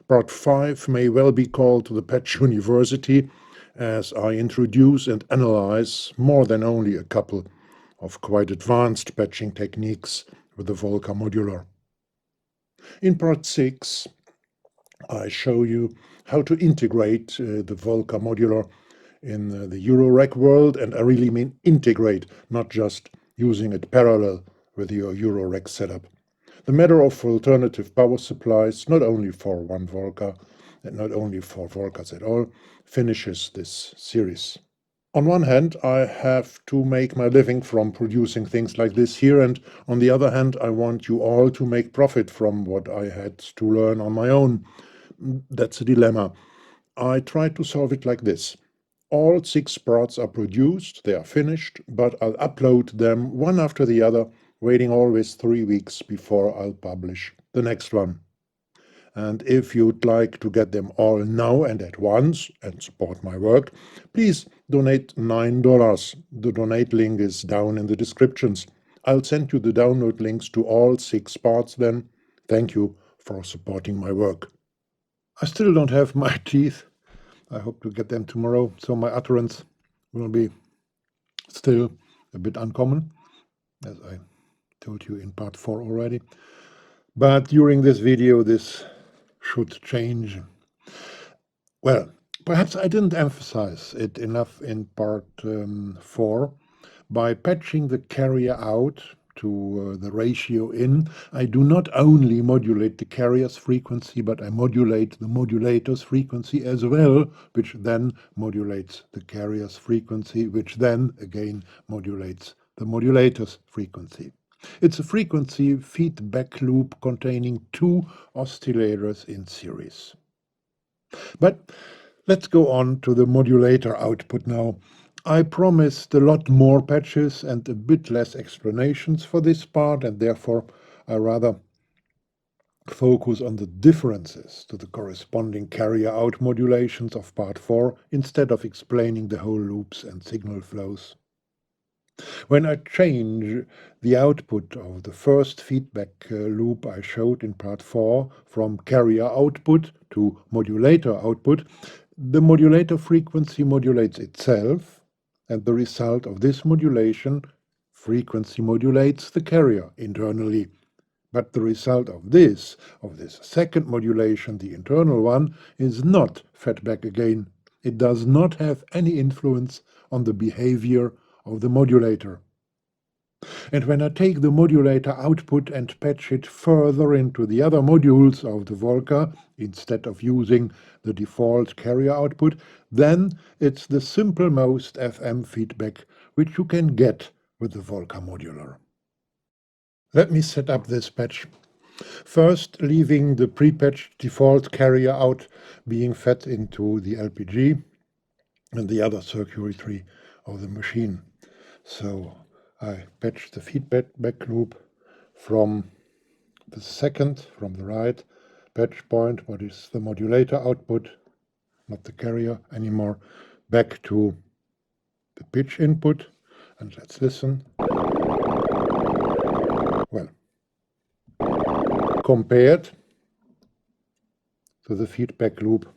Part 5 may well be called the Patch University, as I introduce and analyze more than only a couple of quite advanced patching techniques with the Volca Modular. In Part 6, I show you how to integrate the Volca Modular in the Eurorack world, and I really mean integrate, not just using it parallel with your Eurorack setup. The matter of alternative power supplies, not only for one Volca and not only for Volcas at all, finishes this series. On one hand, I have to make my living from producing things like this here, and on the other hand, I want you all to make profit from what I had to learn on my own. That's a dilemma. I try to solve it like this. All 6 parts are produced, they are finished, but I'll upload them one after the other, waiting always 3 weeks before I'll publish the next one. And if you'd like to get them all now and at once and support my work, please donate $9. The donate link is down in the descriptions. I'll send you the download links to all 6 parts then. Thank you for supporting my work. I still don't have my teeth. I hope to get them tomorrow, so my utterance will be still a bit uncommon, as I told you in part 4 already. But during this video, this should change. Well, perhaps I didn't emphasize it enough in part 4. By patching the carrier out to the ratio in, I do not only modulate the carrier's frequency, but I modulate the modulator's frequency as well, which then modulates the carrier's frequency, which then again modulates the modulator's frequency. It's a frequency feedback loop containing 2 oscillators in series. But let's go on to the modulator output now. I promised a lot more patches and a bit less explanations for this part, and therefore I rather focus on the differences to the corresponding carrier-out modulations of part 4 instead of explaining the whole loops and signal flows. When I change the output of the first feedback loop I showed in part 4 from carrier output to modulator output, the modulator frequency modulates itself, and the result of this modulation frequency modulates the carrier internally. But the result of this second modulation, the internal one, is not fed back again. It does not have any influence on the behavior of the modulator. And when I take the modulator output and patch it further into the other modules of the Volca, instead of using the default carrier output, then it's the simple-most FM feedback which you can get with the Volca Modular. Let me set up this patch. First, leaving the pre-patched default carrier out being fed into the LPG and the other circuitry of the machine. So I patch the feedback loop from the second, from the right patch point, what is the modulator output, not the carrier anymore, back to the pitch input, and let's listen. Well, compared to the feedback loop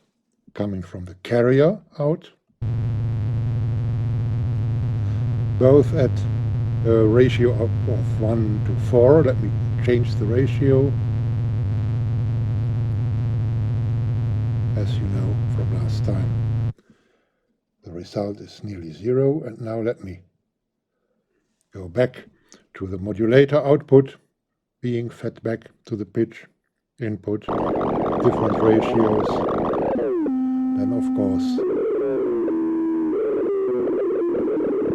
coming from the carrier out, both at a ratio of 1 to 4. Let me change the ratio, as you know from last time. The result is nearly 0, and now let me go back to the modulator output being fed back to the pitch input, different ratios. Then of course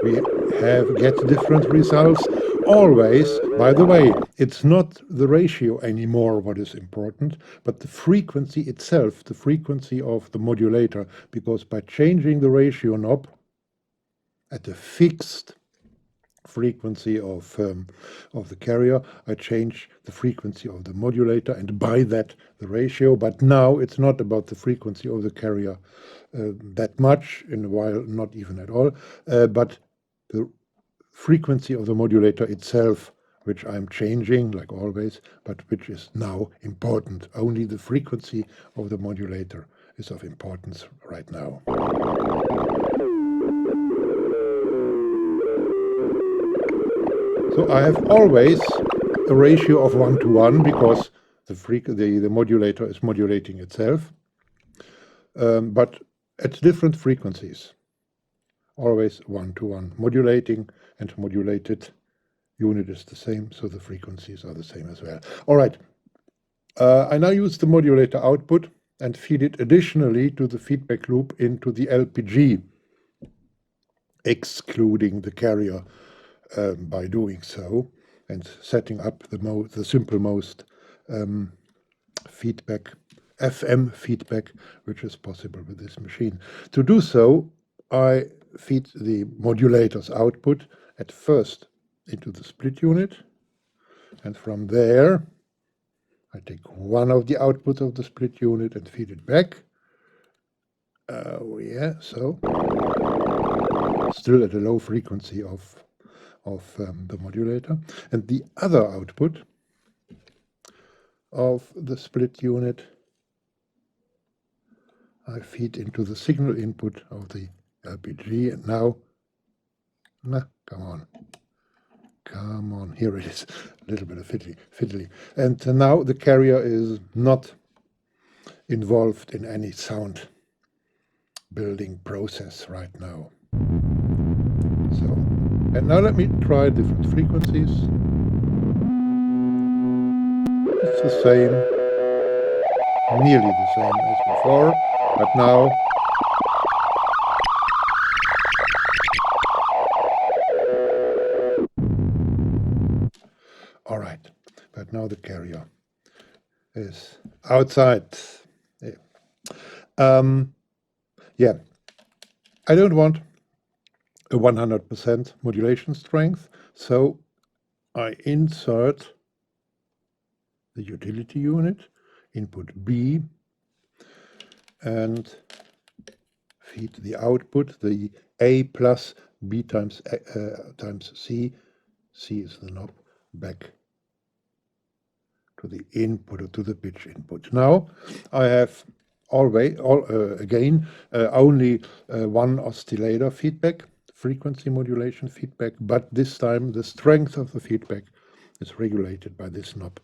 we get different results. Always, by the way, it's not the ratio anymore what is important, but the frequency itself, the frequency of the modulator, because by changing the ratio knob at a fixed frequency of the carrier, I change the frequency of the modulator, and by that the ratio. But now it's not about the frequency of the carrier that much, in a while not even at all, but the frequency of the modulator itself which I'm changing, like always, but which is now important. Only the frequency of the modulator is of importance right now. So I have always a ratio of 1:1 because the modulator is modulating itself, but at different frequencies. Always 1:1. Modulating and modulated unit is the same, so the frequencies are the same as well. All right. I now use the modulator output and feed it additionally to the feedback loop into the LPG, excluding the carrier by doing so, and setting up the simple most feedback, FM feedback, which is possible with this machine. To do so, I feed the modulator's output at first into the split unit, and from there I take one of the outputs of the split unit and feed it back. Yeah, so still at a low frequency of the modulator. And the other output of the split unit I feed into the signal input of the LPG. And now, come on, here it is. A little bit of fiddly. And now the carrier is not involved in any sound building process right now. So, and now let me try different frequencies. It's the same, nearly the same as before, but now all right, but now the carrier is outside. Yeah, I don't want a 100% modulation strength, so I insert the utility unit, input B, and feed the output, the A plus B times C, C is the knob, back to the input or to the pitch input. Now I have again only one oscillator feedback, frequency modulation feedback, but this time the strength of the feedback is regulated by this knob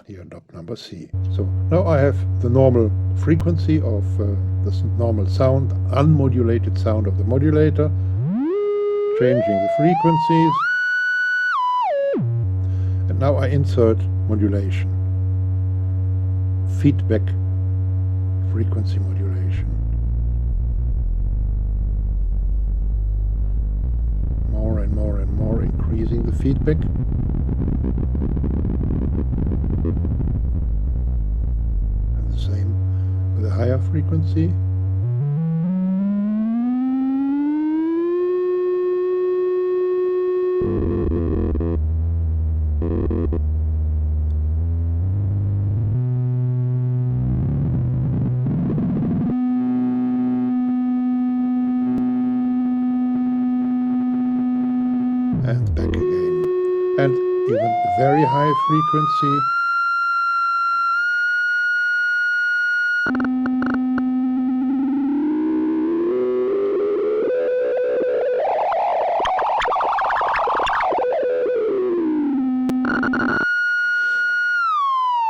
here, knob number C. So now I have the normal frequency of this normal sound, unmodulated sound of the modulator, changing the frequencies, and now I insert modulation, feedback, frequency modulation. More and more and more increasing the feedback. And the same with a higher frequency. And back again. And even very high frequency.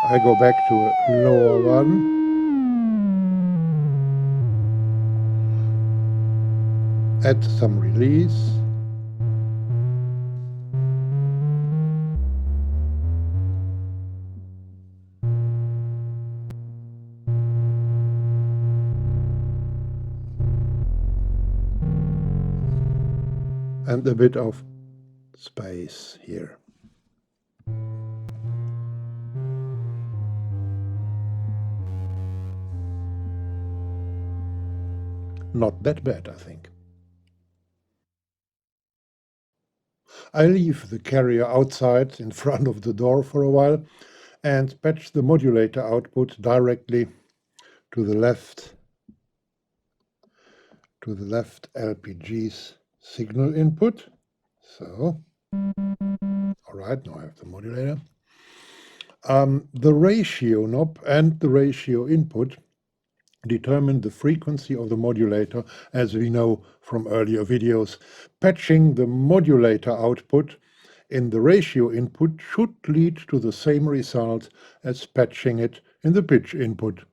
I go back to a lower one. Add some release. And a bit of space here. Not that bad, I think. I leave the carrier outside in front of the door for a while and patch the modulator output directly to the left LPG's signal input. So All right, now I have the modulator. The ratio knob and the ratio input determine the frequency of the modulator, as we know from earlier videos. Patching the modulator output in the ratio input should lead to the same result as patching it in the pitch input,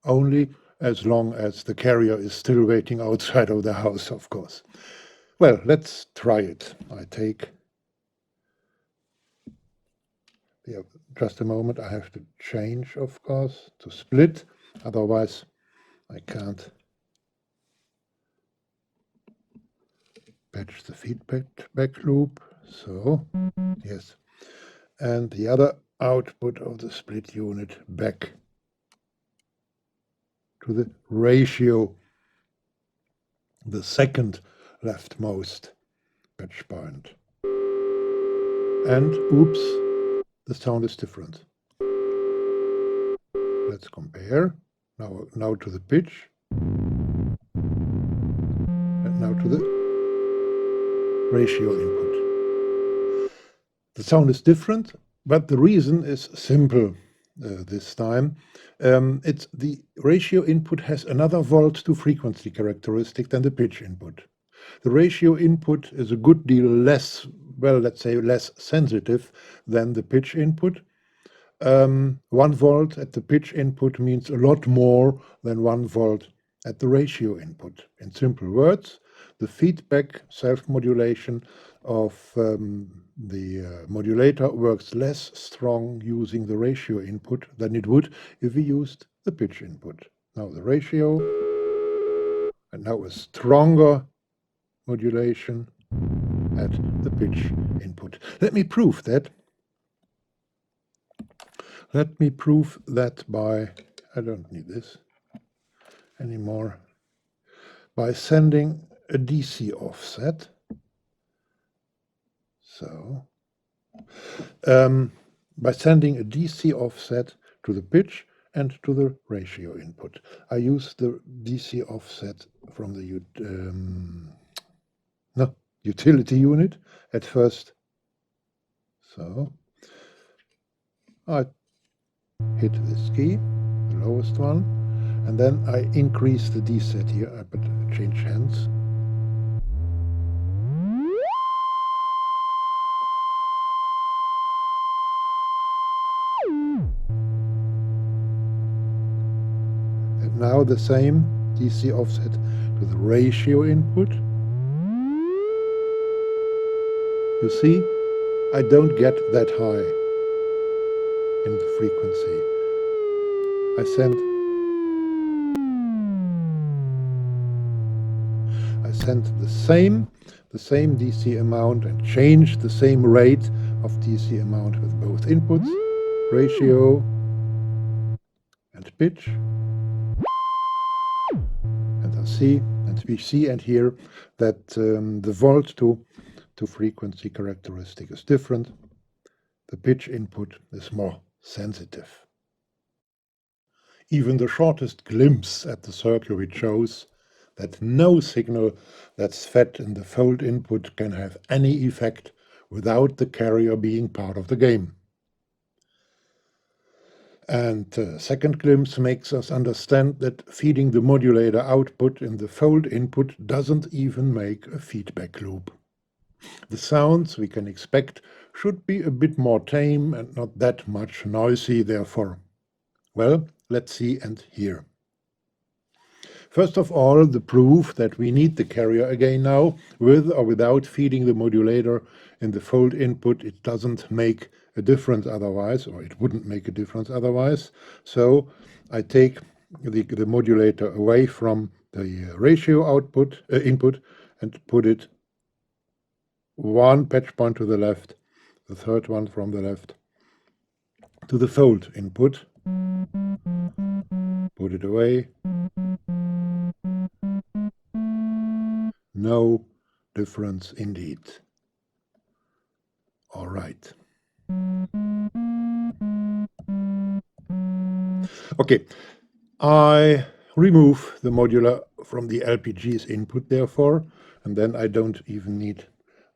only as long as the carrier is still waiting outside of the house, of course. Well, let's try it. I take... Yeah, just a moment, I have to change, of course, to split, otherwise I can't patch the feedback loop. So, yes, and the other output of the split unit back to the ratio, the second leftmost patch point. And oops, the sound is different. Let's compare. Now to the pitch, and now to the ratio input. The sound is different, but the reason is simple this time. It's the ratio input has another volt to frequency characteristic than the pitch input. The ratio input is a good deal less, well, let's say less sensitive than the pitch input. 1 volt at the pitch input means a lot more than 1 volt at the ratio input. In simple words, the feedback self-modulation of the modulator works less strong using the ratio input than it would if we used the pitch input. Now the ratio, and now a stronger modulation at the pitch input. Let me prove that. Let me prove that by, I don't need this anymore, by sending a DC offset. So, by sending a DC offset to the pitch and to the ratio input. I use the DC offset from the utility unit at first. So, I hit this key, the lowest one, and then I increase the D-set here. I put change hands. And now the same DC offset to the ratio input. You see, I don't get that high in the frequency. I send the same DC amount and change the same rate of DC amount with both inputs, ratio and pitch. And we see and hear that the volt to frequency characteristic is different. The pitch input is more sensitive. Even the shortest glimpse at the circuit shows that no signal that's fed in the fold input can have any effect without the carrier being part of the game. And second glimpse makes us understand that feeding the modulator output in the fold input doesn't even make a feedback loop. The sounds we can expect should be a bit more tame and not that much noisy, therefore. Well, let's see and hear. First of all, the proof that we need the carrier again now, with or without feeding the modulator in the fold input. It doesn't make a difference otherwise, or it wouldn't make a difference otherwise. So I take the modulator away from the ratio output input and put it one patch point to the left, the third one from the left, to the fold input. Put it away. No difference indeed. All right. Okay, I remove the modular from the LPG's input, therefore, and then I don't even need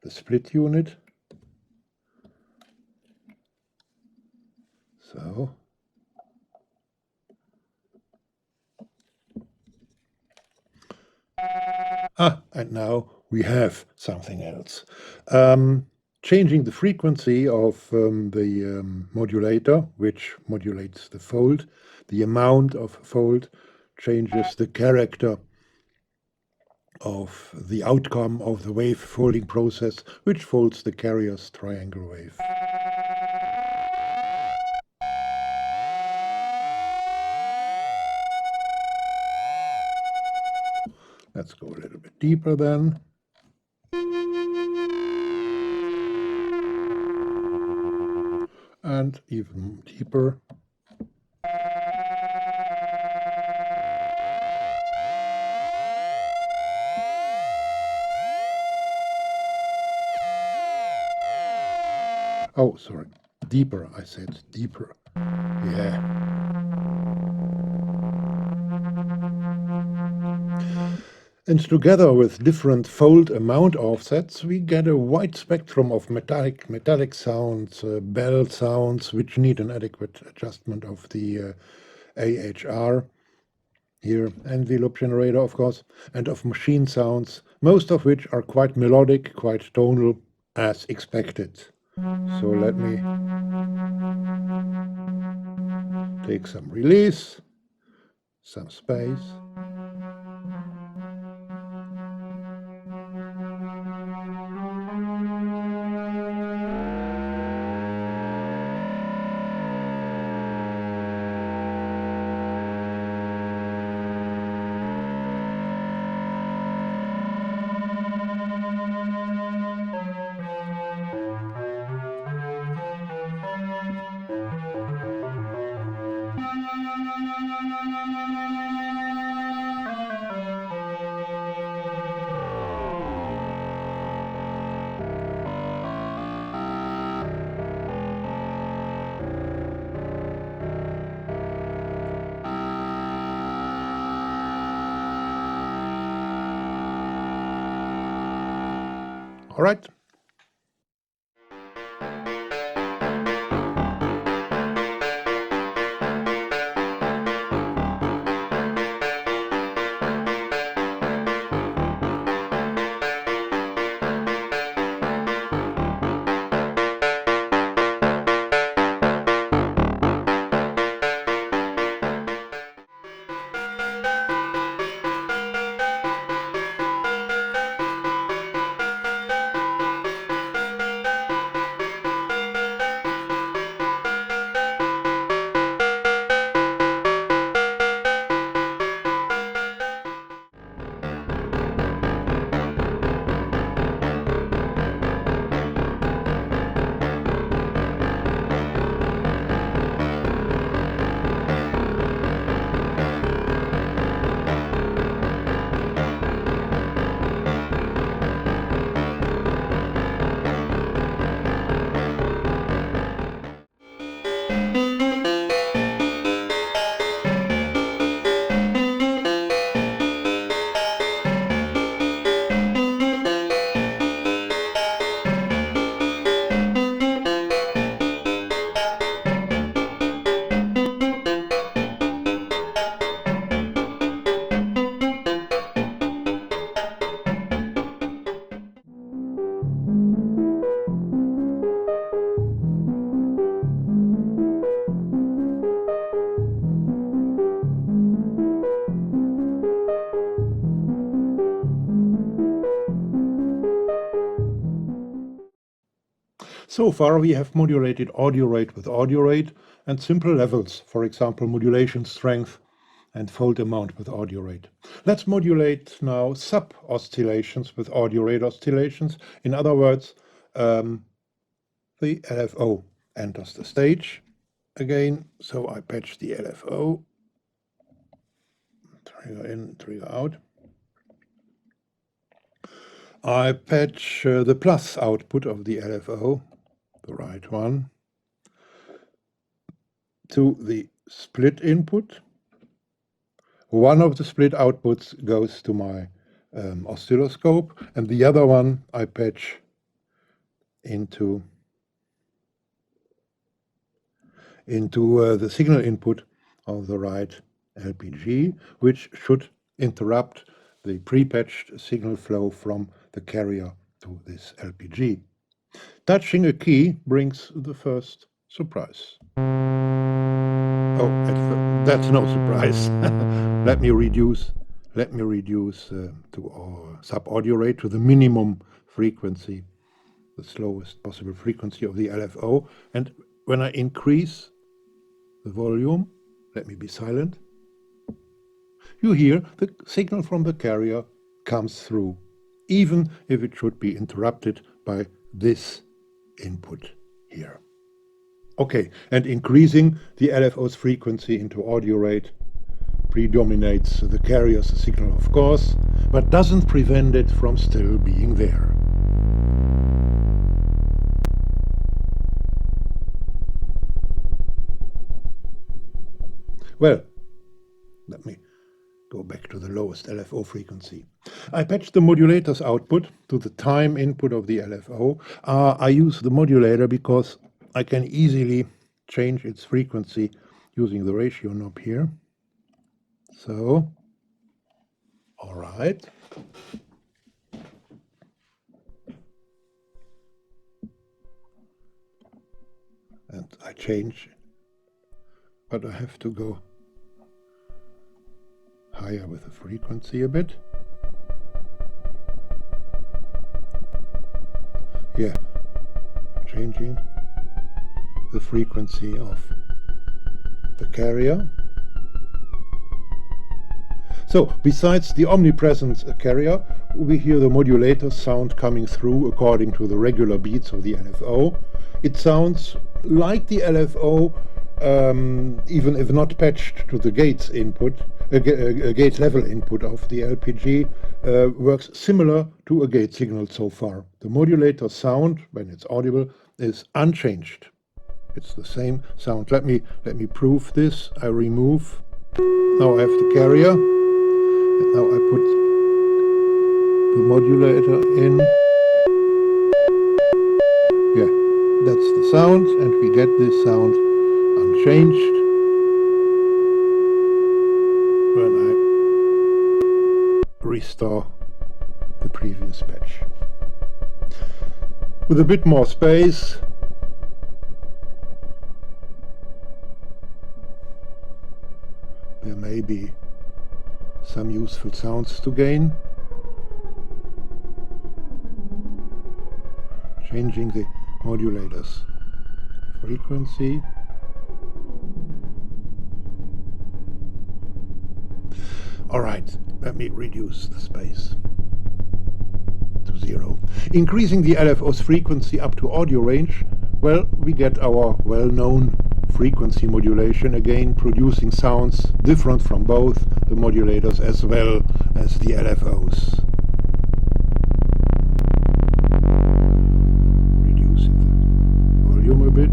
the split unit. So. And now we have something else. Changing the frequency of the modulator, which modulates the fold, the amount of fold changes the character of the outcome of the wave folding process, which folds the carrier's triangle wave. Let's go a little bit deeper then. And even deeper. Oh, sorry, deeper, I said deeper. Yeah. And together with different fold amount offsets, we get a wide spectrum of metallic sounds, bell sounds, which need an adequate adjustment of the AHR, here envelope generator, of course, and of machine sounds, most of which are quite melodic, quite tonal, as expected. So let me take some release, some space. All right. So far we have modulated audio rate with audio rate and simple levels, for example modulation strength and fold amount with audio rate. Let's modulate now sub-oscillations with audio rate oscillations. In other words, the LFO enters the stage again, so I patch the LFO, trigger in, trigger out. I patch the plus output of the LFO, the right one, to the split input. One of the split outputs goes to my oscilloscope, and the other one I patch into into the signal input of the right LPG, which should interrupt the pre-patched signal flow from the carrier to this LPG. Touching a key brings the first surprise. Oh, that's no surprise. Let me reduce to our sub-audio rate to the minimum frequency, the slowest possible frequency of the LFO. And when I increase the volume, let me be silent, you hear the signal from the carrier comes through, even if it should be interrupted by this input here. Okay, and increasing the LFO's frequency into audio rate predominates the carrier's signal, of course, but doesn't prevent it from still being there. Well, let me go back to the lowest LFO frequency. I patch the modulator's output to the time input of the LFO. I use the modulator because I can easily change its frequency using the ratio knob here. So, all right. And I change, but I have to go higher with the frequency a bit. Yeah, changing the frequency of the carrier. So, besides the omnipresent carrier, we hear the modulator sound coming through according to the regular beats of the LFO. It sounds like the LFO, even if not patched to the gates input, gate level input of the LPG, works similar to a gate signal so far. The modulator sound, when it's audible, is unchanged. It's the same sound. Let me prove this. I remove. Now I have the carrier. And now I put the modulator in. Yeah, that's the sound, and we get this sound unchanged when I restore the previous patch. With a bit more space, there may be some useful sounds to gain. Changing the modulator's frequency. All right, let me reduce the space to 0. Increasing the LFO's frequency up to audio range, well, we get our well-known frequency modulation again, producing sounds different from both the modulators as well as the LFOs. Reducing the volume a bit.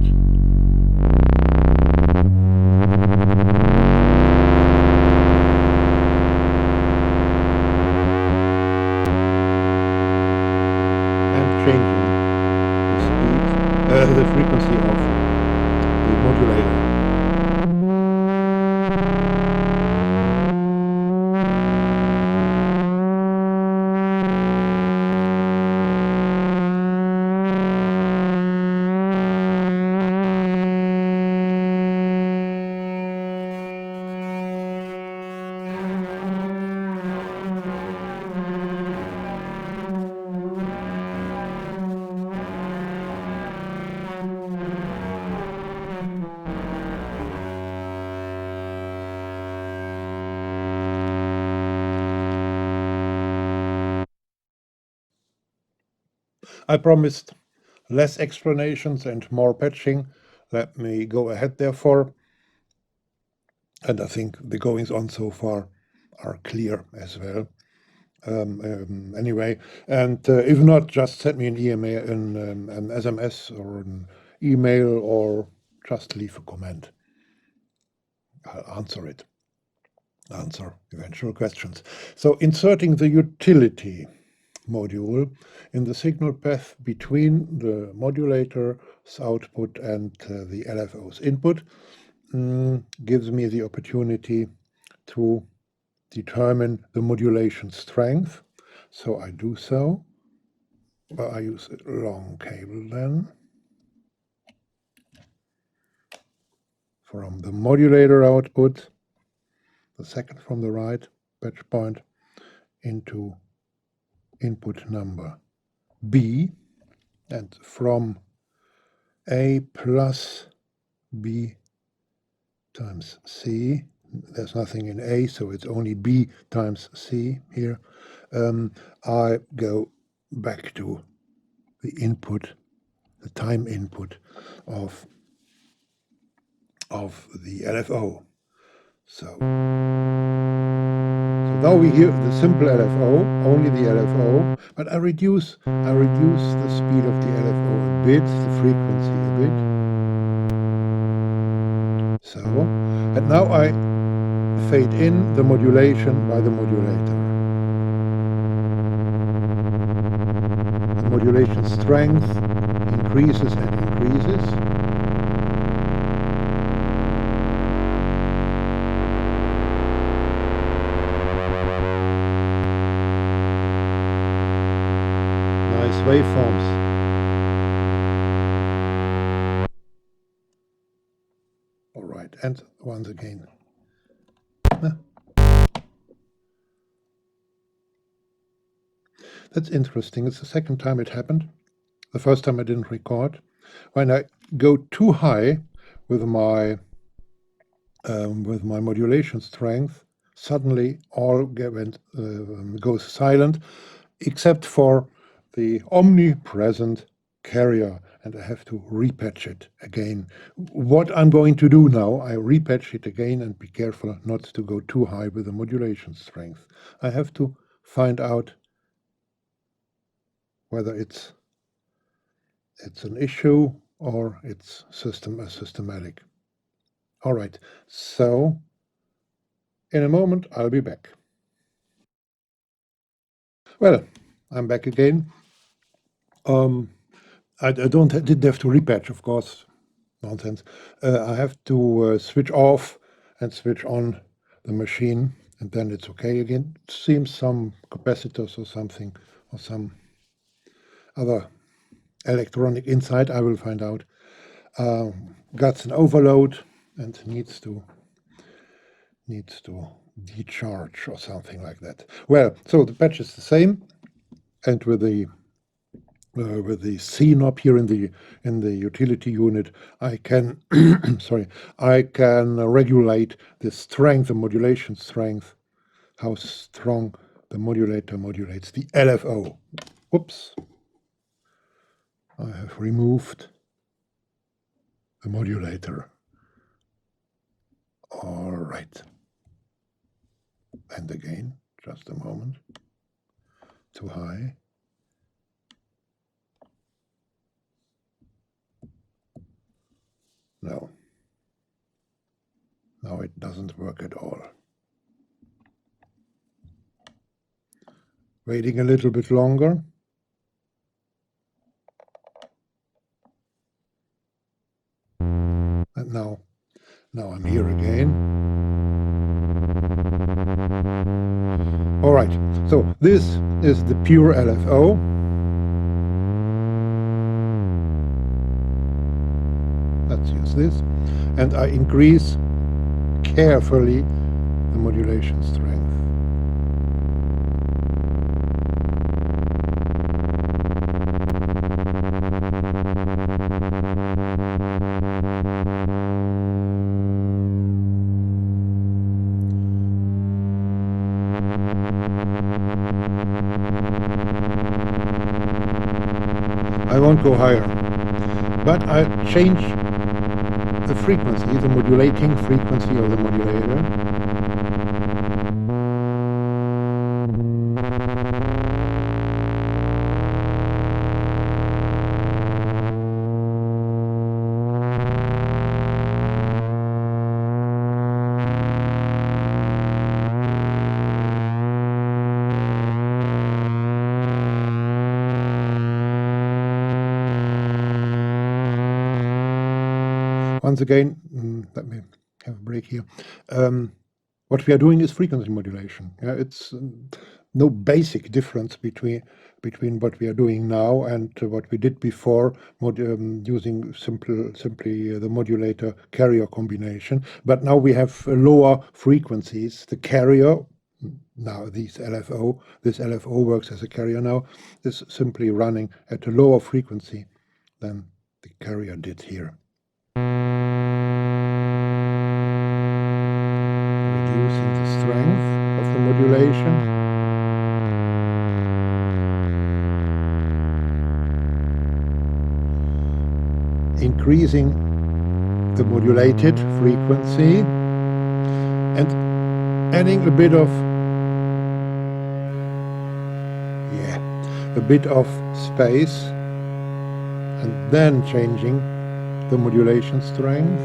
And changing the speed, the frequency of the modulator. I promised less explanations and more patching. Let me go ahead therefore. And I think the goings on so far are clear as well. Anyway, and if not, just send me an email, an SMS or an email, or just leave a comment. I'll answer it. Answer eventual questions. So inserting the utility module in the signal path between the modulator's output and the LFO's input gives me the opportunity to determine the modulation strength. So I do so. I use a long cable then from the modulator output, the second from the right patch point, into input number B, and from A plus B times C, there's nothing in A, so it's only B times C here, I go back to the input, the time input of the LFO. So now we hear the simple LFO, only the LFO, but I reduce the speed of the LFO a bit, the frequency a bit. So, and now I fade in the modulation by the modulator. The modulation strength increases and increases. Waveforms. All right, and once again. That's interesting. It's the second time it happened. The first time I didn't record. When I go too high with my modulation strength, suddenly all goes silent, except for the omnipresent carrier, and I have to repatch it again. What I'm going to do now, I repatch it again and be careful not to go too high with the modulation strength. I have to find out whether it's an issue or it's systematic. All right, so in a moment I'll be back. Well, I'm back again. I didn't have to repatch, of course. Nonsense. I have to switch off and switch on the machine, and then it's okay again. It seems some capacitors or something, or some other electronic inside, I will find out, got an overload and needs to decharge or something like that. Well, so the patch is the same, and with the C knob here in the utility unit, I can I can regulate the strength, the modulation strength, how strong the modulator modulates the LFO. Whoops! I have removed the modulator. All right. And again, just a moment. Too high. No. Now it doesn't work at all. Waiting a little bit longer. And now I'm here again. All right, so this is the pure LFO. Let's use this. And I increase carefully the modulation strength. I won't go higher, but I change the frequency, the modulating frequency of the modulator. once again, let me have a break here. What we are doing is frequency modulation. Yeah, it's no basic difference between what we are doing now and what we did before, using simply the modulator carrier combination. But now we have lower frequencies. The carrier, now this LFO works as a carrier now, is simply running at a lower frequency than the carrier did here. Reducing the strength of the modulation. Increasing the modulated frequency and adding a bit of space, and then changing the modulation strength.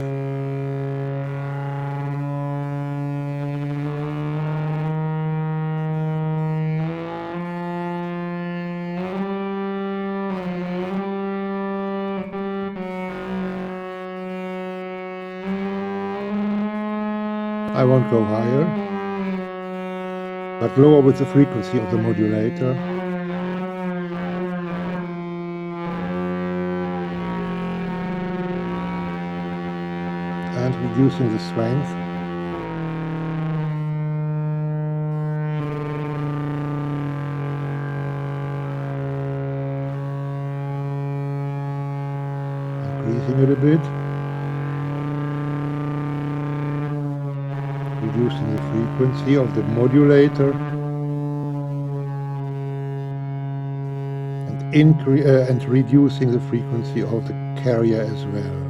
I won't go higher, but lower with the frequency of the modulator. And reducing the strength. Increasing it a bit. Reducing the frequency of the modulator. And reducing the frequency of the carrier as well.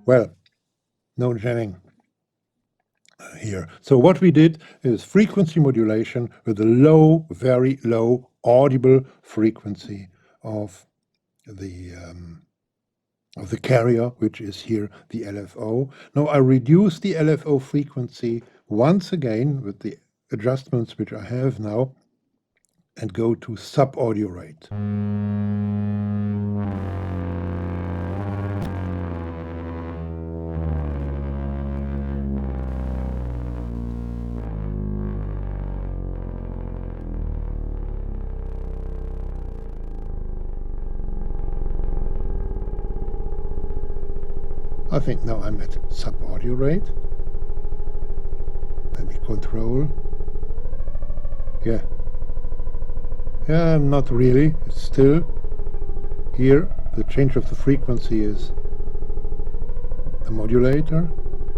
Well, no jamming here. So what we did is frequency modulation with a low, very low audible frequency of the carrier, which is here the LFO. Now I reduce the LFO frequency once again with the adjustments which I have now and go to sub-audio rate. I think now I'm at sub-audio rate. Let me control. Yeah, not really. It's still here. The change of the frequency is the modulator,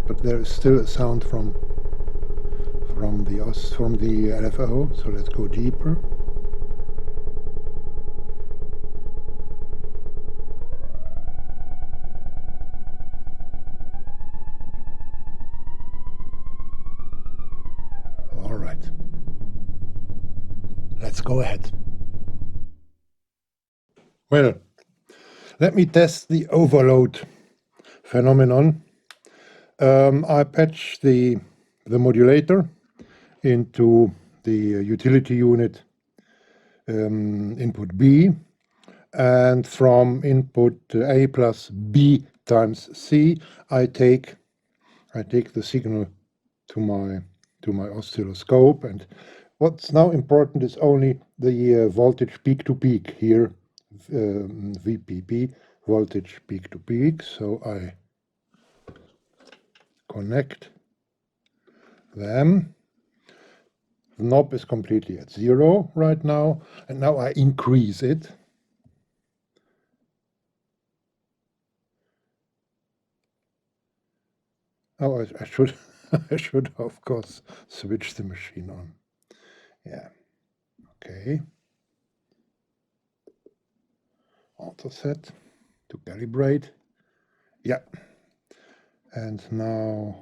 but there is still a sound from the LFO. So let's go deeper. All right. Let's go ahead. Well, let me test the overload phenomenon. I patch the modulator into the utility unit input B, and from input A plus B times C, I take the signal to my oscilloscope, and what's now important is only the voltage peak to peak here, VPP, voltage peak to peak. So I connect them. The knob is completely at 0 right now, and now I increase it. Oh, I should I should of course switch the machine on. Yeah. Okay. Auto set to calibrate. Yeah. And now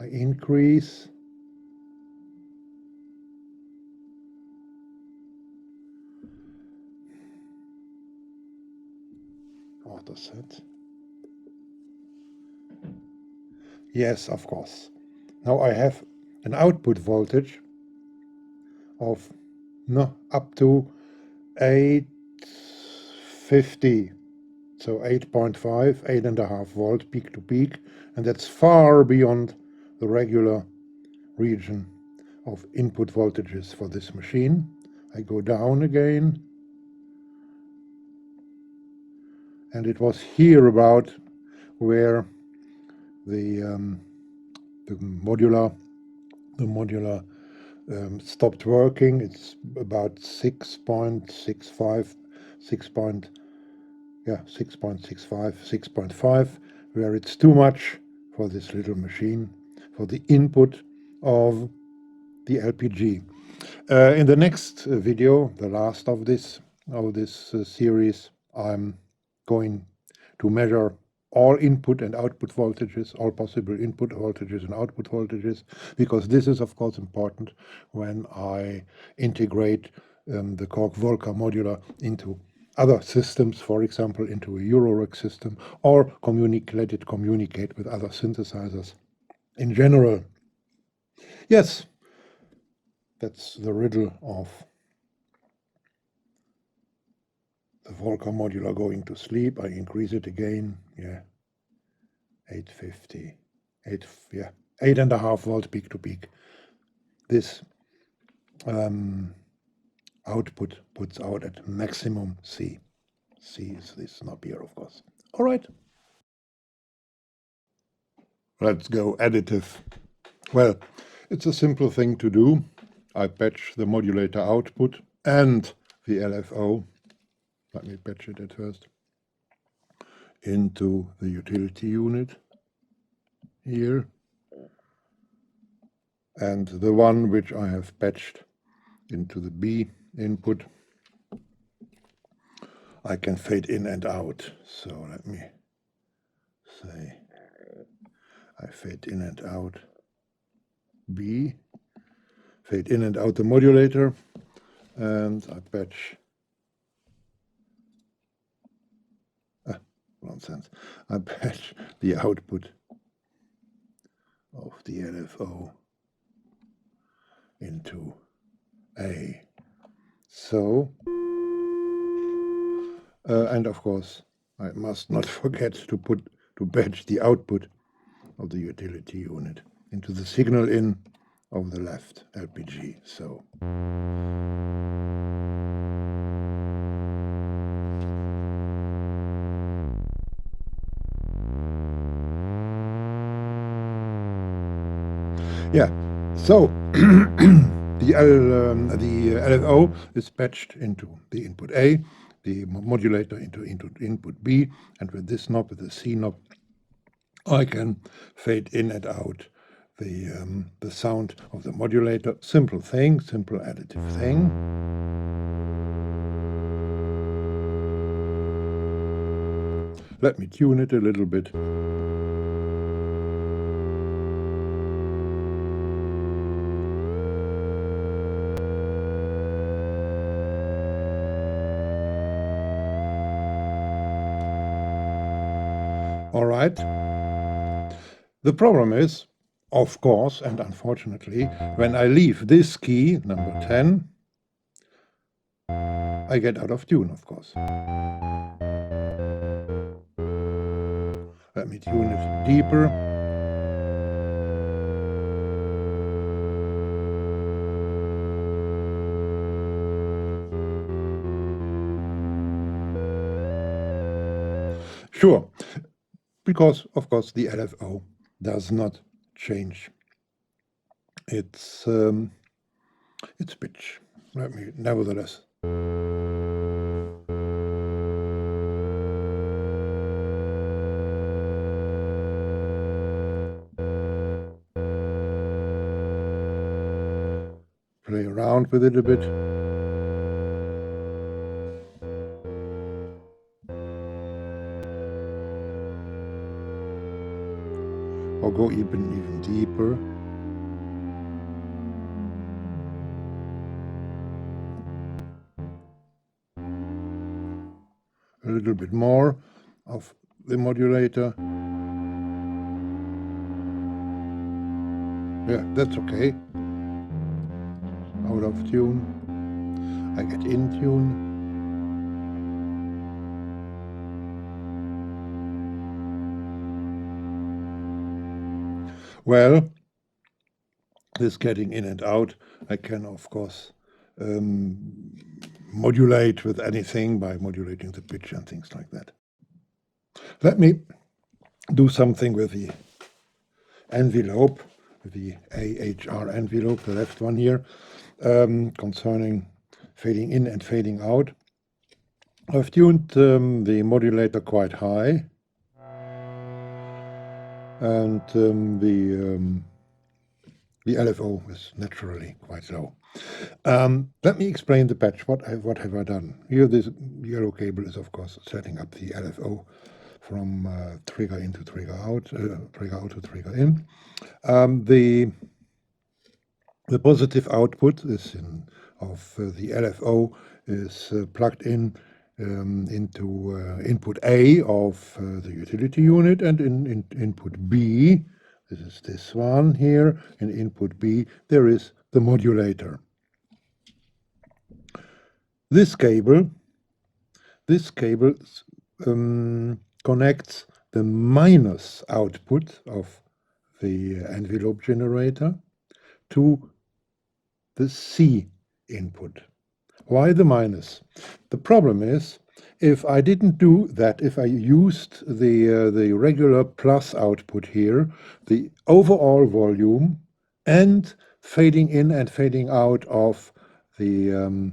I increase. Auto set. Yes, of course. Now I have an output voltage of up to 850, so 8.5, 8.5 volt peak to peak, and that's far beyond the regular region of input voltages for this machine. I go down again, and it was here about where the modular stopped working. It's about 6.65, 6.5, where it's too much for this little machine, for the input of the LPG. In the next video, the last of this series, I'm going to measure all input and output voltages, all possible input voltages and output voltages, because this is of course important when I integrate the Korg Volca Modular into other systems, for example into a Eurorack system, or let it communicate with other synthesizers in general. Yes, that's the riddle of the Volca Modular going to sleep. I increase it again, 850, 8.5 volt peak to peak. This output puts out at maximum C. C is this knob here, of course. All right. Let's go additive. Well, it's a simple thing to do. I patch the modulator output and the LFO. Let me patch it at first into the utility unit here, and the one which I have patched into the B input I can fade in and out. So let me say I fade in and out B, fade in and out the modulator, and I patch nonsense. I patch the output of the LFO into A. So, and of course, I must not forget to patch the output of the utility unit into the signal in of the left LPG. So. Yeah, so the LFO is patched into the input A, the modulator into input B, and with this knob, with the C knob, I can fade in and out the sound of the modulator. Simple thing, simple additive thing. Let me tune it a little bit. All right. The problem is, of course, and unfortunately, when I leave this key, number 10, I get out of tune, of course. Let me tune it deeper. Sure, because, of course, the LFO does not change its pitch. Let me, nevertheless. Play around with it a bit. Or go even deeper. A little bit more of the modulator. Yeah, that's okay. out of tune, I get in tune. Well, this getting in and out, I can of course modulate with anything by modulating the pitch and things like that. Let me do something with the envelope, the AHR envelope, the left one here, concerning fading in and fading out. I've tuned the modulator quite high, and the LFO is naturally quite low. Let me explain the patch. What have I done? Here, this yellow cable is, of course, setting up the LFO from trigger in to trigger out, trigger out to trigger in. The positive output is of the LFO is plugged in into input A of the utility unit, and in input B, this is this one here, in input B, there is the modulator. This cable connects the minus output of the envelope generator to the C input. Why the minus? The problem is, if I didn't do that, if I used the regular plus output here, the overall volume and fading in and fading out of the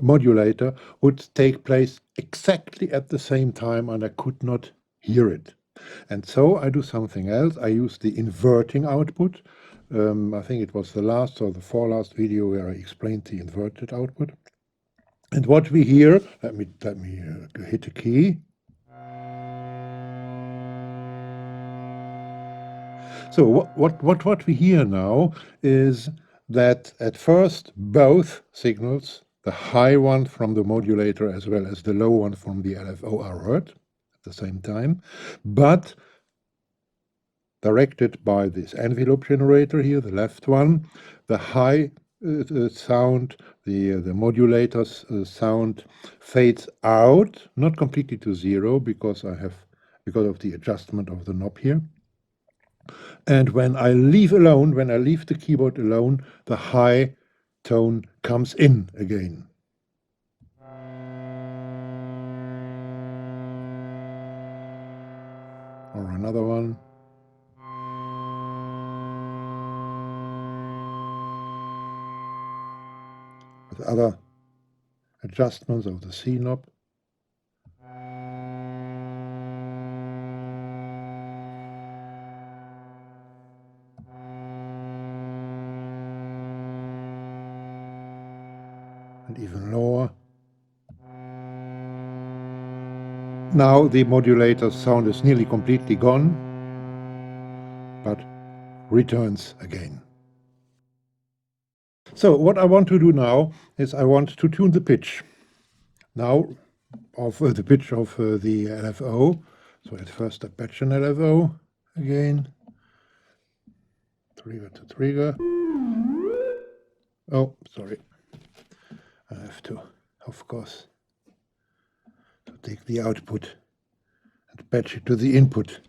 modulator would take place exactly at the same time, and I could not hear it. And so I do something else. I use the inverting output. I think it was the last or the forelast video where I explained the inverted output. And what we hear, let me hit a key. So what we hear now is that at first both signals, the high one from the modulator as well as the low one from the LFO, are heard at the same time, but directed by this envelope generator here, the left one, the high sound, the modulator's sound fades out, not completely to zero because of the adjustment of the knob here. And when I leave the keyboard alone, the high tone comes in again. Or another one. With other adjustments of the C knob. And even lower. Now the modulator's sound is nearly completely gone, but returns again. So what I want to do now is I want to tune the pitch. Now of the pitch of the LFO. So at first I patch an LFO again. Trigger to trigger. Oh, sorry. I have to, of course, to take the output and patch it to the input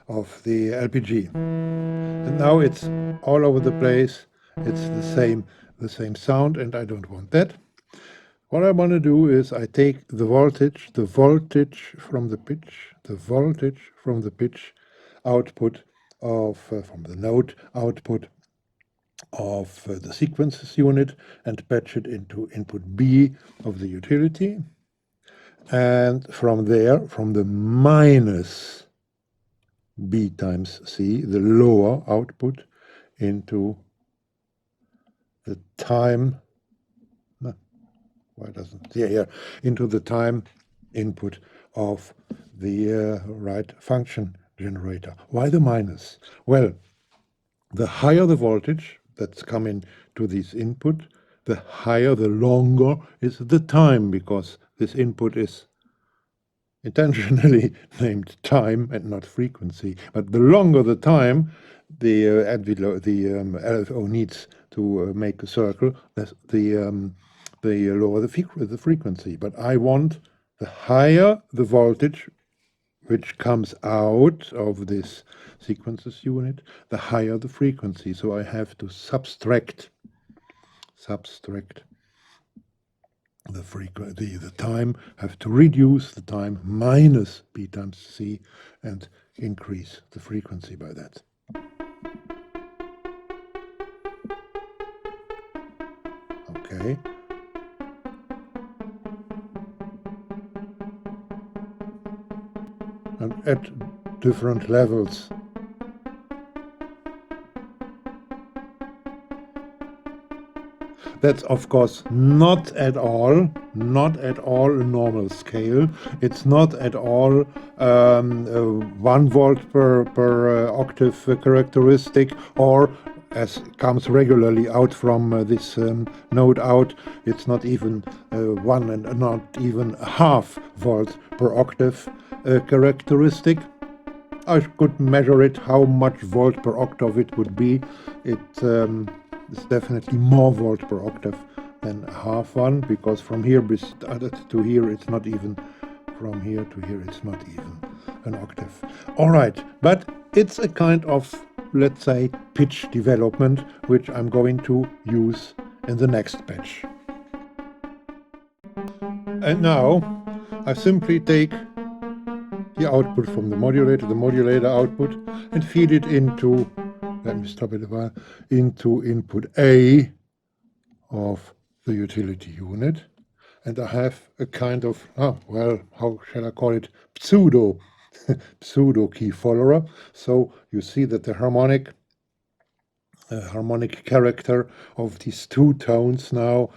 of the LPG. And now it's all over the place. It's the same sound, and I don't want that. What I want to do is I take the voltage from the pitch output of from the note output of the sequences unit and patch it into input B of the utility. And from there, from the minus B times C, the lower output, into the time, into the time input of the right function generator. Why the minus? Well, the higher the voltage that's coming to this input, the higher, the longer is the time, because this input is intentionally named time and not frequency. But the longer the time the LFO needs to make a circle, the lower the frequency. But I want the higher the voltage which comes out of this sequences unit, the higher the frequency. So I have to subtract the time, have to reduce the time minus B times C and increase the frequency by that. Okay. And at different levels. That's of course not at all a normal scale. It's not at all 1 volt per octave characteristic, or as comes regularly out from this node out, it's not even 1 and not even a half volt per octave characteristic. I could measure it, how much volt per octave it would be. It's definitely more volt per octave than a half one, because from here to here it's not even, from here to here it's not even an octave. All right, but it's a kind of, let's say, pitch development, which I'm going to use in the next patch. And now I simply take the output from the modulator output, and feed it into, let me stop it a while, into input A of the utility unit. And I have a kind of, well, how shall I call it, pseudo key follower. So you see that the harmonic character of these two tones now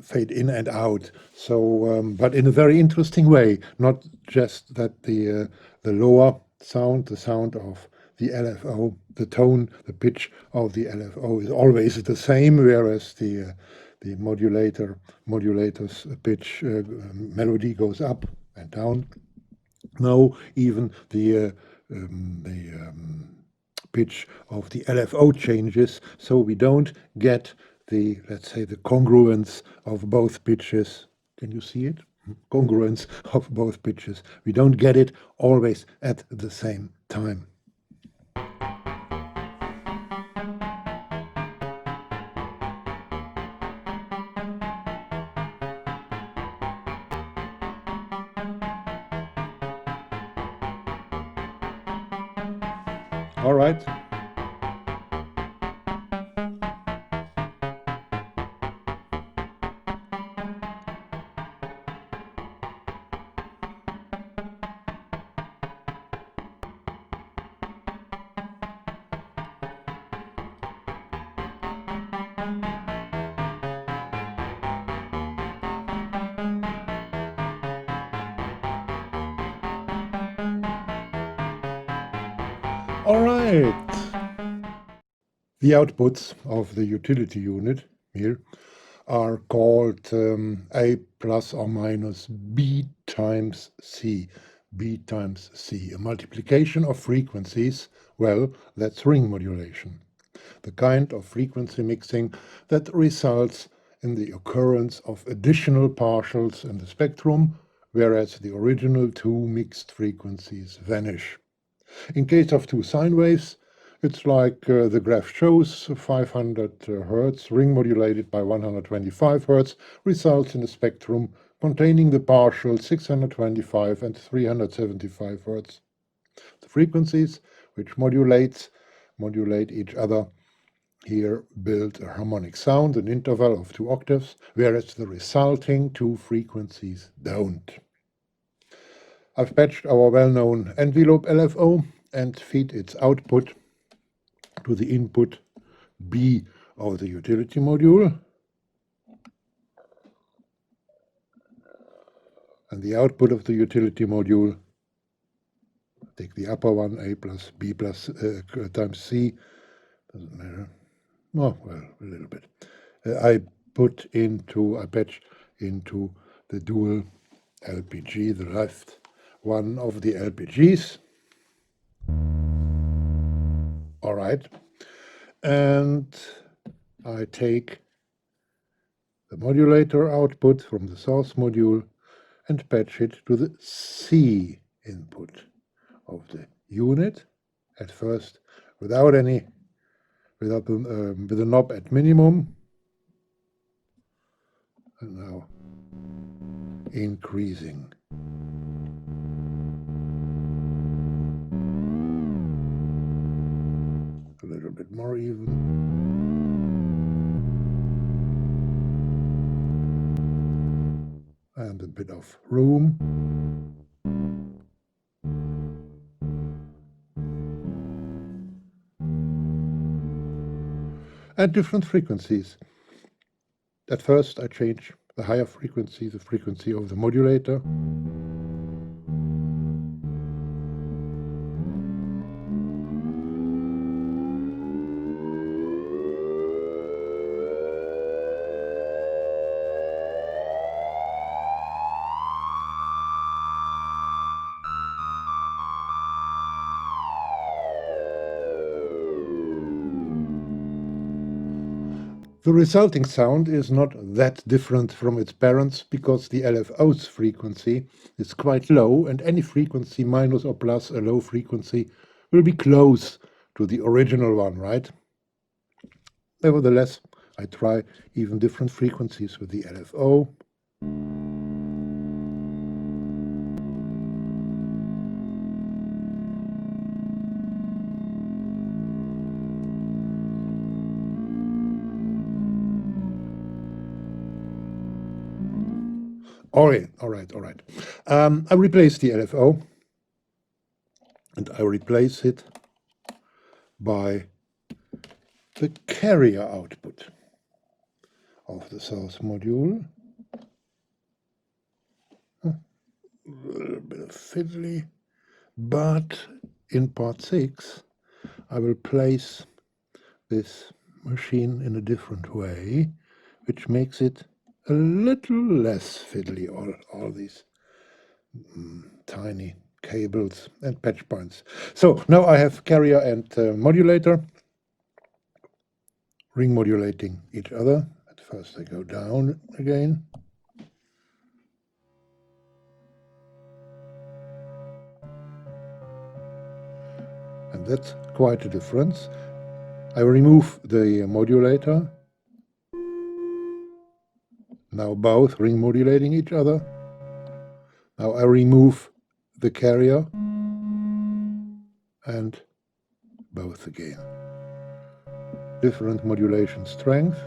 fade in and out. So, but in a very interesting way, not just that the lower sound, the sound of the LFO, the tone, the pitch of the LFO is always the same, whereas the modulator's pitch melody goes up and down. Now even the pitch of the LFO changes, so we don't get the, let's say, the congruence of both pitches. Can you see it? Congruence of both pitches. We don't get it always at the same time. All right. All right. The outputs of the utility unit here are called A plus or minus B times C. B times C, a multiplication of frequencies. Well, that's ring modulation, the kind of frequency mixing that results in the occurrence of additional partials in the spectrum, whereas the original two mixed frequencies vanish. In case of two sine waves, it's like the graph shows, 500 Hertz ring modulated by 125 Hertz results in a spectrum containing the partial 625 and 375 Hertz. The frequencies which modulate each other here build a harmonic sound, an interval of 2 octaves, whereas the resulting two frequencies don't. I've patched our well-known envelope LFO and feed its output to the input B of the utility module. And the output of the utility module, take the upper one, A plus B plus times C, doesn't matter. Oh, well, a little bit. I patch into the dual LPG, the left one of the LPGs. All right. And I take the modulator output from the source module and patch it to the C input of the unit. At first, with the knob at minimum, and now increasing. A little bit more even. And a bit of room. And different frequencies. At first I change the higher frequency, the frequency of the modulator. The resulting sound is not that different from its parents because the LFO's frequency is quite low, and any frequency minus or plus a low frequency will be close to the original one, right? Nevertheless, I try even different frequencies with the LFO. All right. I replace the LFO, and I replace it by the carrier output of the source module. A little bit of fiddly, but in part 6 I will place this machine in a different way, which makes it a little less fiddly, all these tiny cables and patch points. So now I have carrier and modulator ring modulating each other. At first I go down again. And that's quite a difference. I remove the modulator. Now both ring modulating each other. Now I remove the carrier and both again. Different modulation strength.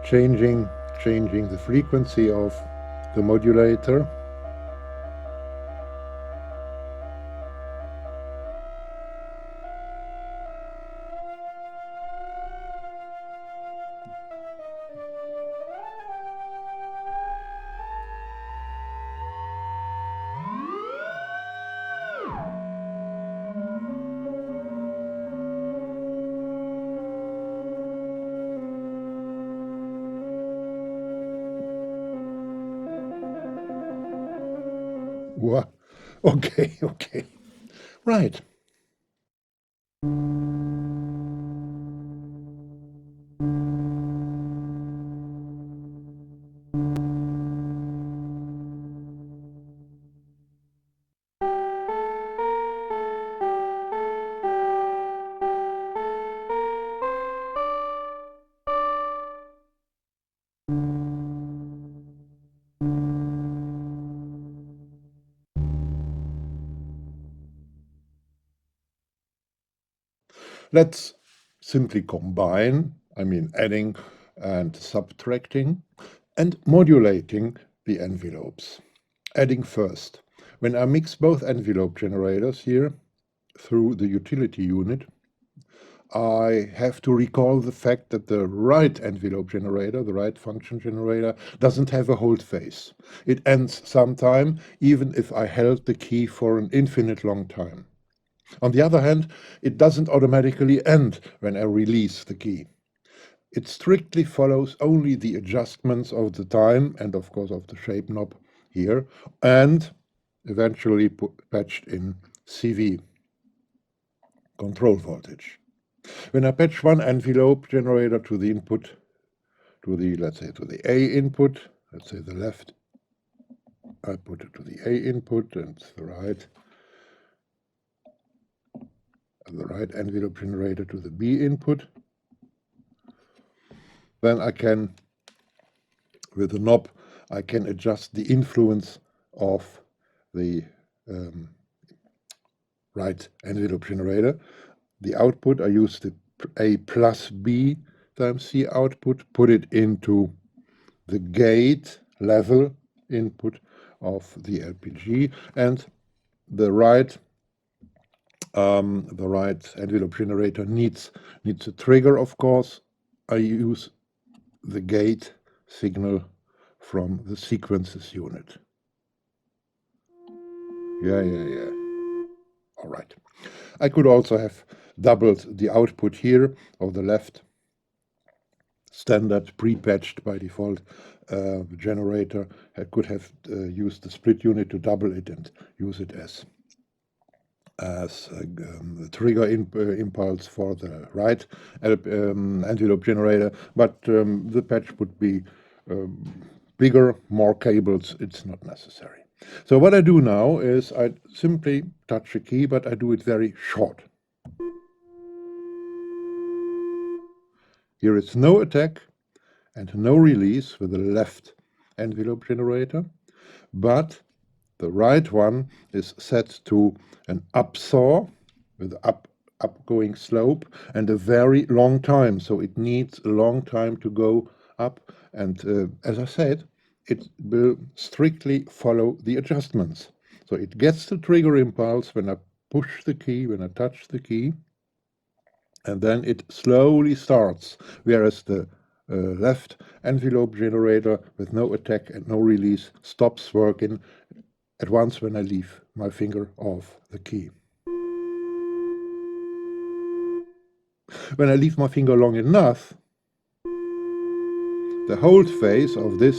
Changing the frequency of the modulator. Wow. Okay. Right. Let's simply combine, adding and subtracting, and modulating the envelopes. Adding first. When I mix both envelope generators here through the utility unit, I have to recall the fact that the right envelope generator, the right function generator, doesn't have a hold phase. It ends sometime, even if I held the key for an infinite long time. On the other hand, it doesn't automatically end when I release the key. It strictly follows only the adjustments of the time and of course of the shape knob here, and eventually patched in CV, control voltage. When I patch one envelope generator to the input, to the, let's say, to the A input, let's say the left, I put it to the A input and the right envelope generator to the B input, then I can, with the knob, I can adjust the influence of the right envelope generator. The output, I use the A plus B times C output, put it into the gate level input of the LPG, and the right envelope generator needs a trigger, of course. I use the gate signal from the sequences unit. Yeah. All right. I could also have doubled the output here of the left standard pre-patched by default generator. I could have used the split unit to double it and use it as the trigger impulse for the right envelope generator, but the patch would be bigger, more cables. It's not necessary. So what I do now is I simply touch a key, but I do it very short. Here is no attack and no release with the left envelope generator, but the right one is set to an upsaw with upgoing slope and a very long time. So it needs a long time to go up. And as I said, it will strictly follow the adjustments. So it gets the trigger impulse when I push the key, when I touch the key, and then it slowly starts, whereas the left envelope generator with no attack and no release stops working at once when I leave my finger off the key. When I leave my finger long enough, the hold phase of the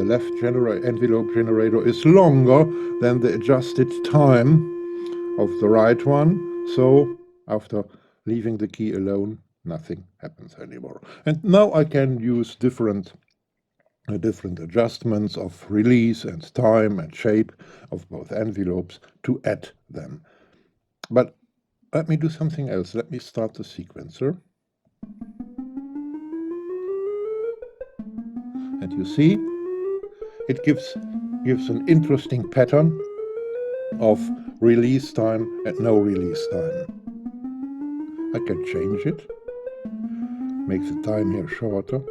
left envelope generator is longer than the adjusted time of the right one. So after leaving the key alone, nothing happens anymore. And now I can use different adjustments of release and time and shape of both envelopes to add them. But let me do something else. Let me start the sequencer. And you see, it gives an interesting pattern of release time and no release time. I can change it, make the time here shorter.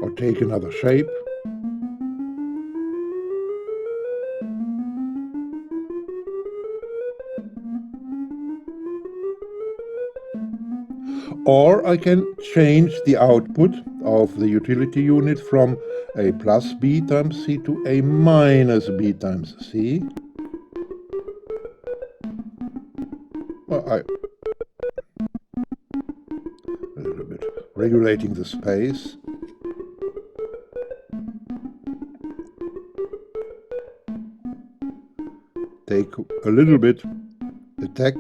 Or take another shape. Or I can change the output of the utility unit from A plus B times C to A minus B times C. Well, a little bit regulating the space. Take a little bit attack,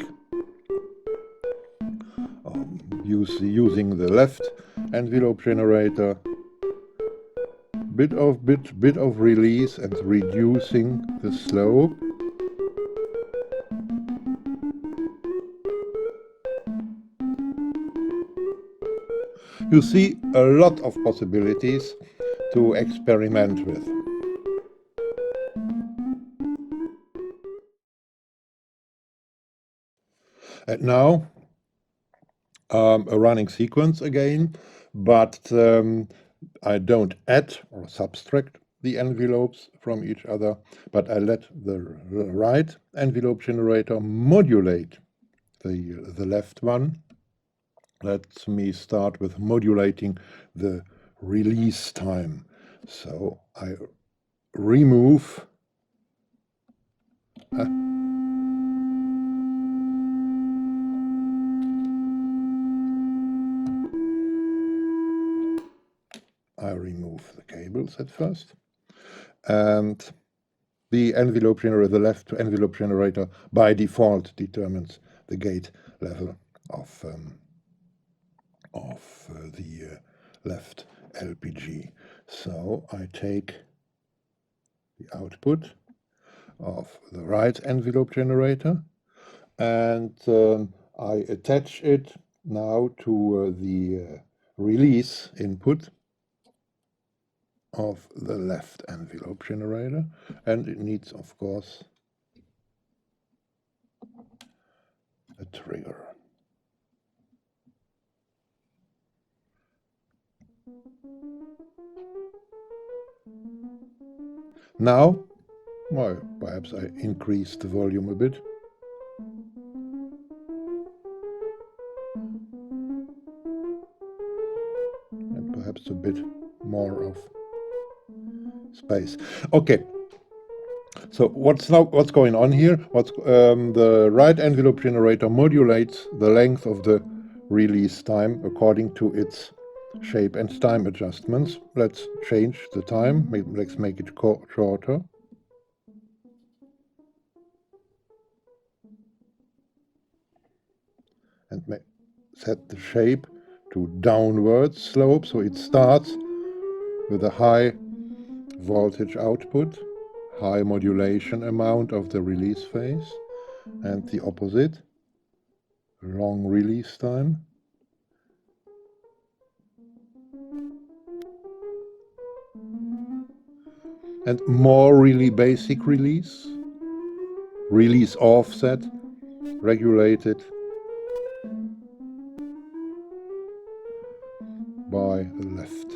using the left envelope generator, bit of release and reducing the slope. You see a lot of possibilities to experiment with. And now a running sequence again, but I don't add or subtract the envelopes from each other, but I let the right envelope generator modulate the left one. Let me start with modulating the release time. So I remove the cables at first, and the envelope generator, the left envelope generator, by default determines the gate level of the left LPG. So I take the output of the right envelope generator and I attach it now to the release input of the left envelope generator, and it needs, of course, a trigger. Now, well, perhaps I increase the volume a bit. And perhaps a bit more of space. Okay. So what's going on here? The right envelope generator modulates the length of the release time according to its shape and time adjustments. Let's change the time. Let's make it shorter. And set the shape to downward slope, so it starts with a high voltage output, high modulation amount of the release phase, and the opposite, long release time. And more really basic release offset, regulated by the left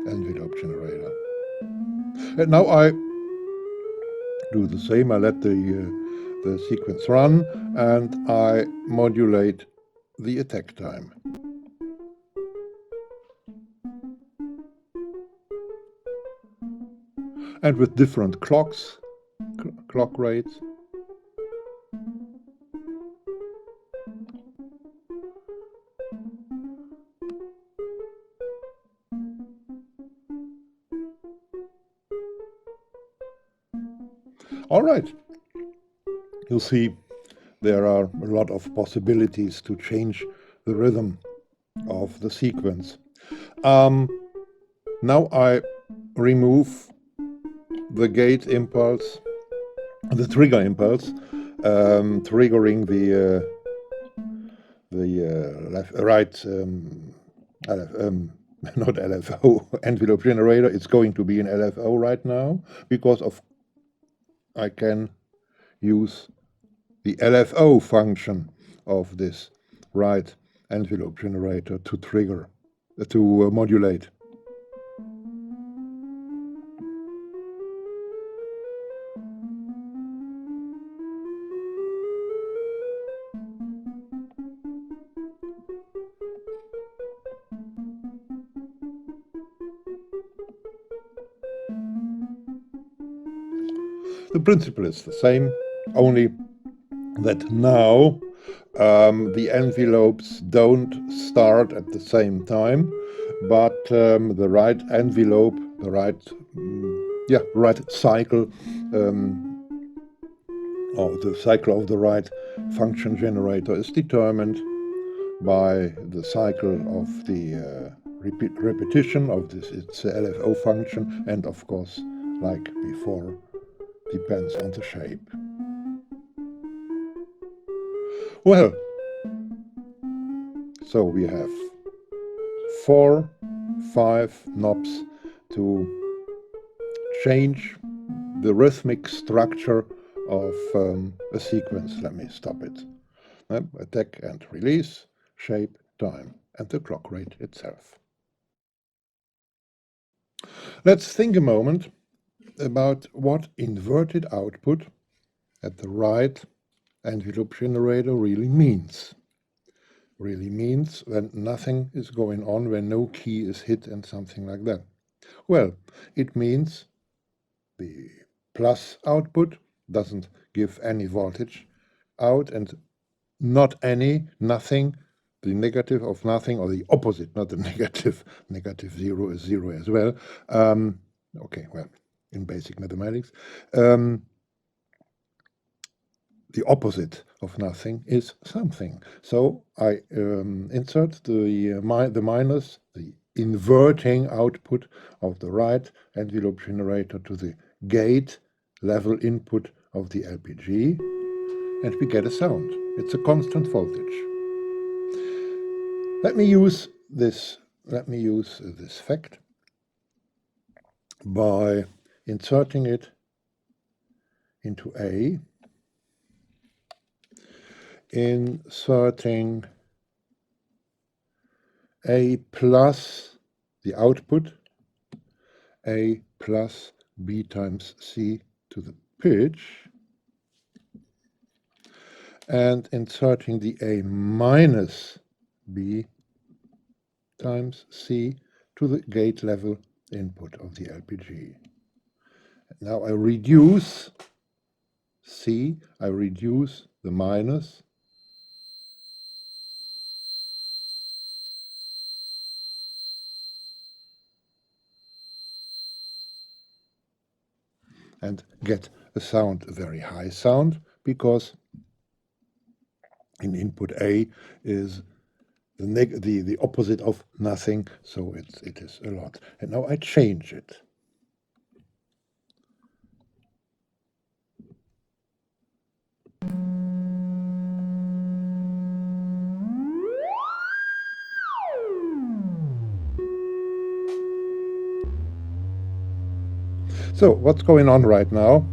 envelope generator. And now I do the same. I let the sequence run and I modulate the attack time. And with different clock rates. All right. You'll see there are a lot of possibilities to change the rhythm of the sequence. Now I remove the gate impulse, the trigger impulse, triggering the right not LFO envelope generator. It's going to be an LFO right now because I can use the LFO function of this right envelope generator to trigger, to modulate. The principle is the same, only that now the envelopes don't start at the same time, but the right envelope, the right cycle, or the cycle of the right function generator is determined by the cycle of the repetition of its LFO function, and of course, like before, depends on the shape. Well, so we have 4, 5 knobs to change the rhythmic structure of a sequence. Let me stop it. Attack and release, shape, time, and the clock rate itself. Let's think a moment about what inverted output at the right envelope generator really means. really means when nothing is going on, when no key is hit and something like that. Well, it means the plus output doesn't give any voltage out, and nothing, the negative of nothing, or the opposite, not the negative. Negative zero is zero as well. Okay, well, in basic mathematics. The opposite of nothing is something. So I insert the minus, the inverting output of the right envelope generator to the gate level input of the LPG, and we get a sound. It's a constant voltage. Let me use this fact by inserting it into A, inserting A plus the output, A plus B times C to the pitch, and inserting the A minus B times C to the gate level input of the LPG. Now I reduce C, I reduce the minus, and get a sound, a very high sound, because in input A is the opposite of nothing, so it is a lot. And now I change it. So what's going on right now?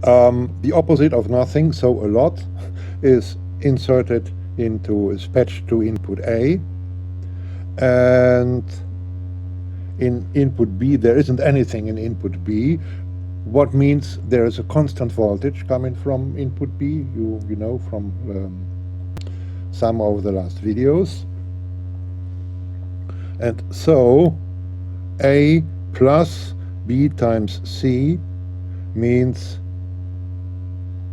The opposite of nothing, so a lot, is inserted is patched to input A, and in input B there isn't anything in input B, what means there is a constant voltage coming from input B, you know from some of the last videos. And so A plus B times C means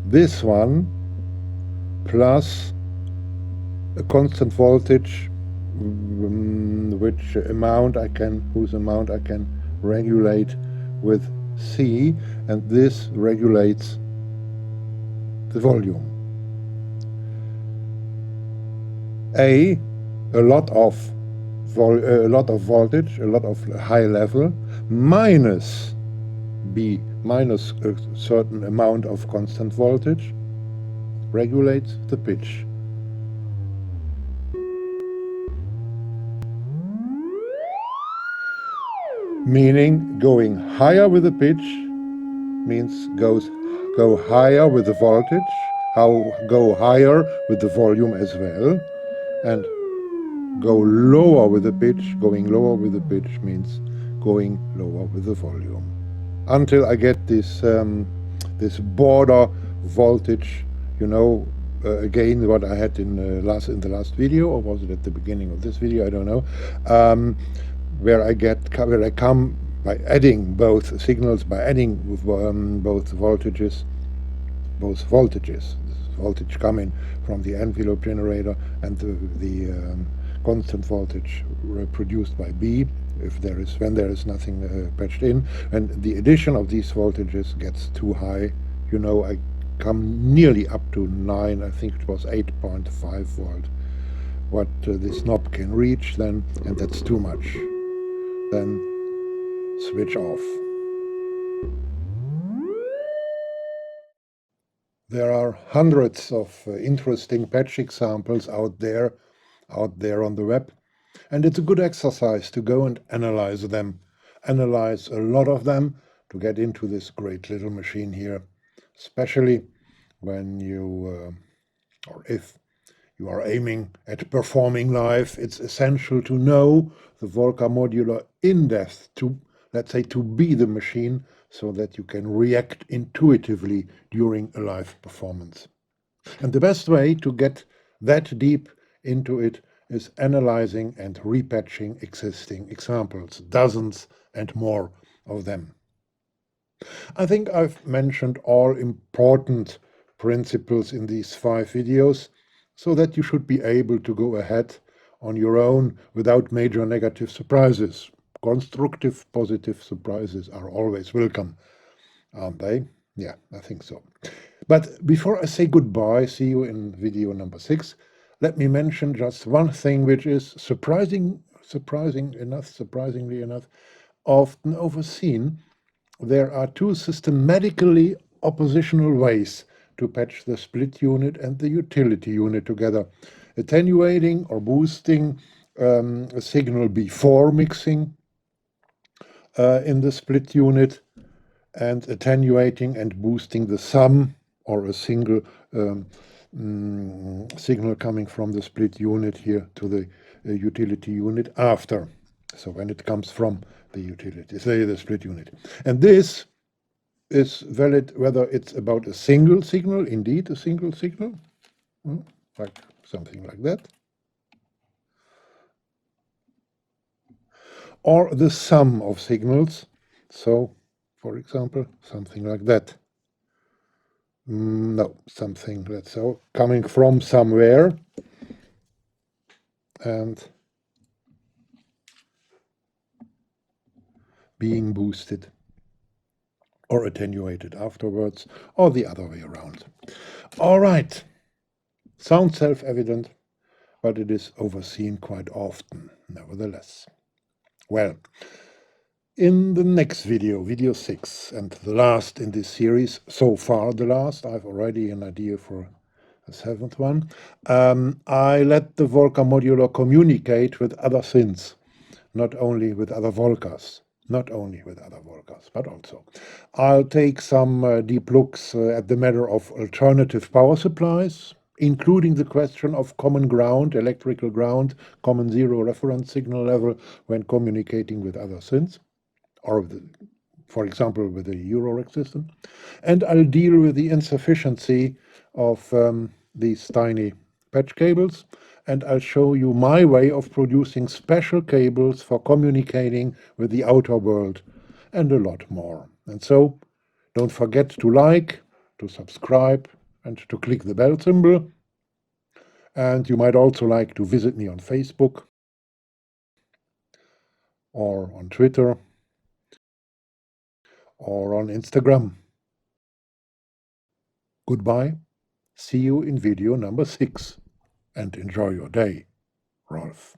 this one plus a constant voltage whose amount I can regulate with C, and this regulates the volume. A lot of voltage, a lot of high level, minus B, minus a certain amount of constant voltage, regulates the pitch. Meaning going higher with the pitch means go higher with the voltage, go higher with the volume as well, and go lower with the pitch. Going lower with the pitch means going lower with the volume, until I get this this border voltage. You know, again what I had in the last video, or was it at the beginning of this video? I don't know. Where I come by adding both signals, by adding both voltages. This voltage coming from the envelope generator and the constant voltage produced by B, when there is nothing patched in, and the addition of these voltages gets too high. You know, I come nearly up to 9, I think it was 8.5 volt, what this knob can reach then, and that's too much. Then switch off. There are hundreds of interesting patch examples out there on the web, and it's a good exercise to go and analyze them. Analyze a lot of them to get into this great little machine here, especially when you, or if you are aiming at performing live. It's essential to know the Volca Modular in depth, let's say, to be the machine, so that you can react intuitively during a live performance. And the best way to get that deep into it is analyzing and repatching existing examples, dozens and more of them. I think I've mentioned all important principles in these 5 videos, so that you should be able to go ahead on your own without major negative surprises. Constructive, positive surprises are always welcome, aren't they? Yeah, I think so. But before I say goodbye, see you in video number 6, let me mention just one thing which is surprisingly enough, often overseen. There are 2 systematically oppositional ways to patch the split unit and the utility unit together: attenuating or boosting a signal before mixing in the split unit, and attenuating and boosting the sum or a single signal coming from the split unit here to the utility unit after. So when it comes from the utility, say the split unit. And this is valid whether it's about a single signal, indeed a single signal, like something like that, or the sum of signals. So, for example, something like that. No, something that's so coming from somewhere and being boosted or attenuated afterwards, or the other way around. All right, sounds self-evident, but it is overseen quite often, nevertheless. Well, in the next video, video 6, and the last in this series, so far the last, I've already an idea for the 7th one, I let the Volca Modular communicate with other synths, not only with other Volcas, but also. I'll take some deep looks at the matter of alternative power supplies, including the question of common ground, electrical ground, common zero reference signal level when communicating with other synths, or for example with the Eurorack system. And I'll deal with the insufficiency of these tiny patch cables, and I'll show you my way of producing special cables for communicating with the outer world, and a lot more. And so, don't forget to like, to subscribe, and to click the bell symbol. And you might also like to visit me on Facebook or on Twitter or on Instagram. Goodbye. See you in video number 6, and enjoy your day. Rolf.